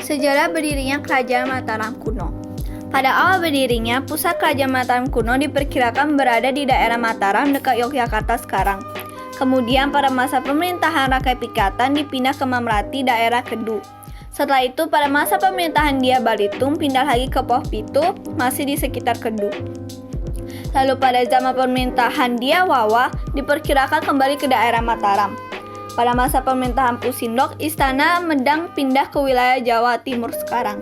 Sejarah berdirinya Kerajaan Mataram kuno. Pada awal berdirinya, pusat Kerajaan Mataram kuno diperkirakan berada di daerah Mataram dekat Yogyakarta sekarang. Kemudian pada masa pemerintahan Rakai Pikatan dipindah ke Mamrati daerah Kedu. Setelah itu pada masa pemerintahan Dia Balitung pindah lagi ke Poh Pitu, masih di sekitar Kedu. Lalu pada zaman pemerintahan Dia Wawa diperkirakan kembali ke daerah Mataram. Pada masa pemerintahan Pusindok, Istana Medang pindah ke wilayah Jawa Timur sekarang.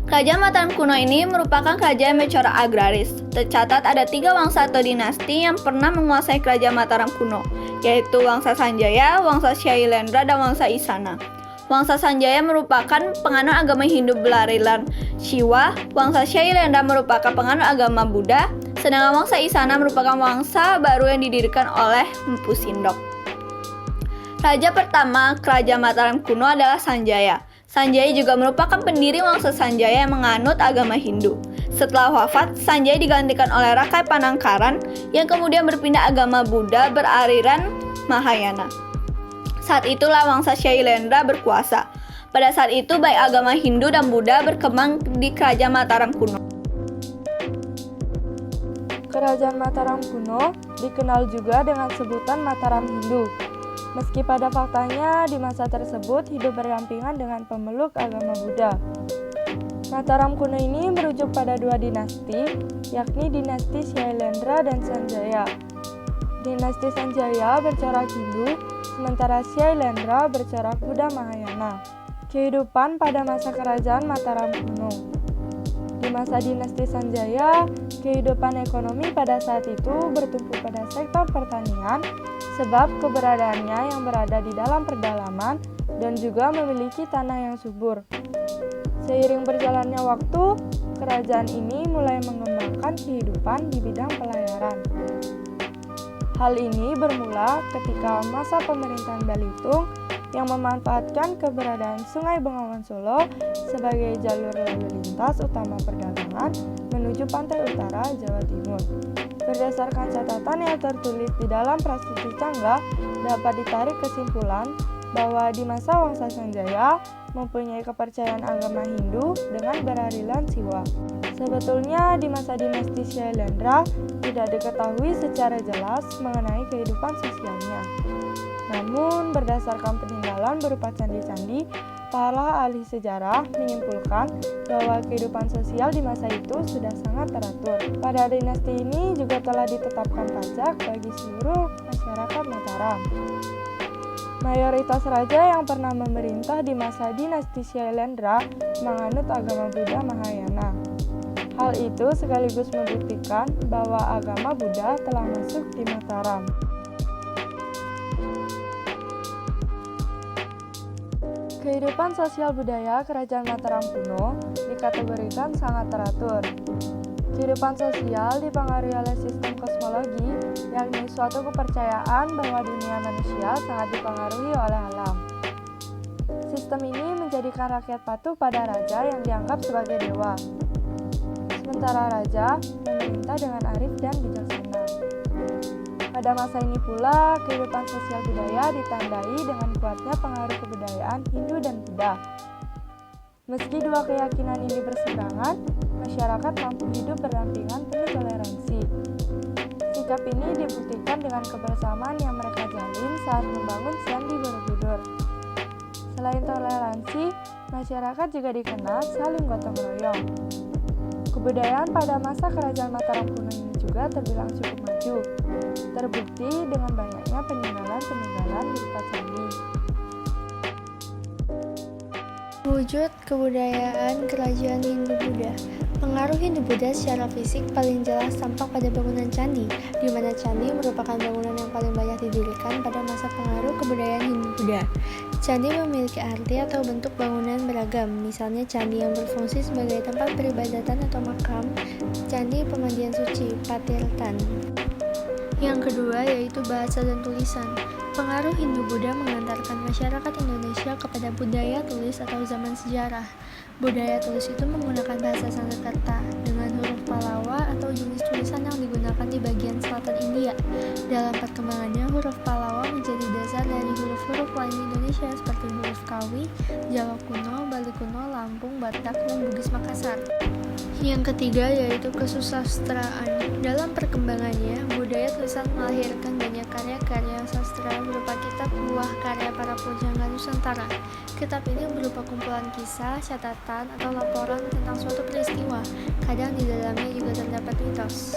Kerajaan Mataram kuno ini merupakan kerajaan bercorak agraris. Tercatat ada 3 wangsa atau dinasti yang pernah menguasai kerajaan Mataram kuno, yaitu Wangsa Sanjaya, Wangsa Syailendra, dan Wangsa Isana. Wangsa Sanjaya merupakan penganut agama Hindu beraliran Shiva, Wangsa Syailendra merupakan penganut agama Buddha, sedangkan Wangsa Isana merupakan wangsa baru yang didirikan oleh Mpu Sindok. Raja pertama Kerajaan Mataram kuno adalah Sanjaya. Sanjaya juga merupakan pendiri Wangsa Sanjaya yang menganut agama Hindu. Setelah wafat, Sanjaya digantikan oleh Rakai Panangkaran yang kemudian berpindah agama Buddha beraliran Mahayana. Saat itulah Wangsa Syailendra berkuasa. Pada saat itu baik agama Hindu dan Buddha berkembang di Kerajaan Mataram kuno. Kerajaan Mataram kuno dikenal juga dengan sebutan Mataram Hindu. Meski pada faktanya di masa tersebut hidup berdampingan dengan pemeluk agama Buddha. Mataram kuno ini merujuk pada 2 dinasti, yakni dinasti Syailendra dan Sanjaya. Dinasti Sanjaya bercorak Hindu, sementara Syailendra bercorak Buddha Mahayana. Kehidupan pada masa kerajaan Mataram kuno. Di masa dinasti Sanjaya, kehidupan ekonomi pada saat itu bertumpu pada sektor pertanian, sebab keberadaannya yang berada di dalam pedalaman dan juga memiliki tanah yang subur. Seiring berjalannya waktu, kerajaan ini mulai mengembangkan kehidupan di bidang pelayaran. Hal ini bermula ketika masa pemerintahan Balitung yang memanfaatkan keberadaan Sungai Bengawan Solo sebagai jalur lalu lintas utama perdagangan menuju pantai utara Jawa Timur. Berdasarkan catatan yang tertulis di dalam Prasasti Cangga, dapat ditarik kesimpulan bahwa di masa Wangsa Sanjaya mempunyai kepercayaan agama Hindu dengan beraliran Siwa. Sebetulnya di masa dinasti Syailendra tidak diketahui secara jelas mengenai kehidupan sosialnya. Namun berdasarkan peninggalan berupa candi-candi, para ahli sejarah menyimpulkan bahwa kehidupan sosial di masa itu sudah sangat teratur. Pada dinasti ini juga telah ditetapkan pajak bagi seluruh masyarakat Mataram. Mayoritas raja yang pernah memerintah di masa dinasti Syailendra menganut agama Buddha Mahayana. Hal itu sekaligus membuktikan bahwa agama Buddha telah masuk di Mataram. Kehidupan sosial budaya Kerajaan Mataram kuno dikategorikan sangat teratur. Kehidupan sosial dipengaruhi oleh sistem kosmologi, yakni suatu kepercayaan bahwa dunia manusia sangat dipengaruhi oleh alam. Sistem ini menjadikan rakyat patuh pada raja yang dianggap sebagai dewa. Sementara raja memerintah dengan arif dan bijaksana. Pada masa ini pula, kehidupan sosial budaya ditandai dengan kuatnya pengaruh kebudayaan Hindu dan Buddha. Meski dua keyakinan ini berseberangan, masyarakat mampu hidup berdampingan penuh toleransi. Sikap ini dibuktikan dengan kebersamaan yang mereka jalin saat membangun Candi Borobudur. Selain toleransi, masyarakat juga dikenal saling gotong royong. Kebudayaan pada masa Kerajaan Mataram kuno ini juga terbilang cukup maju, terbukti dengan banyaknya peninggalan-peninggalan berupa candi. Wujud kebudayaan Kerajaan Hindu-Buddha. Pengaruh Hindu-Buddha secara fisik paling jelas tampak pada bangunan candi, di mana candi merupakan bangunan yang paling banyak didirikan pada masa pengaruh kebudayaan Hindu-Buddha. Candi memiliki arti atau bentuk bangunan beragam, misalnya candi yang berfungsi sebagai tempat peribadatan atau makam, candi pemandian suci, patirtan. Yang kedua yaitu bahasa dan tulisan. Pengaruh Hindu-Buddha mengantarkan masyarakat Indonesia kepada budaya tulis atau zaman sejarah. Budaya tulis itu menggunakan bahasa Sanskerta dengan huruf Pallawa atau jenis tulisan yang digunakan di bagian selatan India. Dalam perkembangannya, huruf Pallawa menjadi dasar dari huruf-huruf lain Indonesia seperti huruf Kawi, Jawa kuno, Bali kuno, Lampung, Batak, dan Bugis Makassar. Yang ketiga yaitu kesusastraan. Dalam perkembangannya, budaya tulisan melahirkan banyak karya-karya sastra berupa kitab buah karya para pujangga Nusantara. Kitab ini berupa kumpulan kisah, catatan, atau laporan tentang suatu peristiwa. Kadang di dalamnya juga terdapat mitos.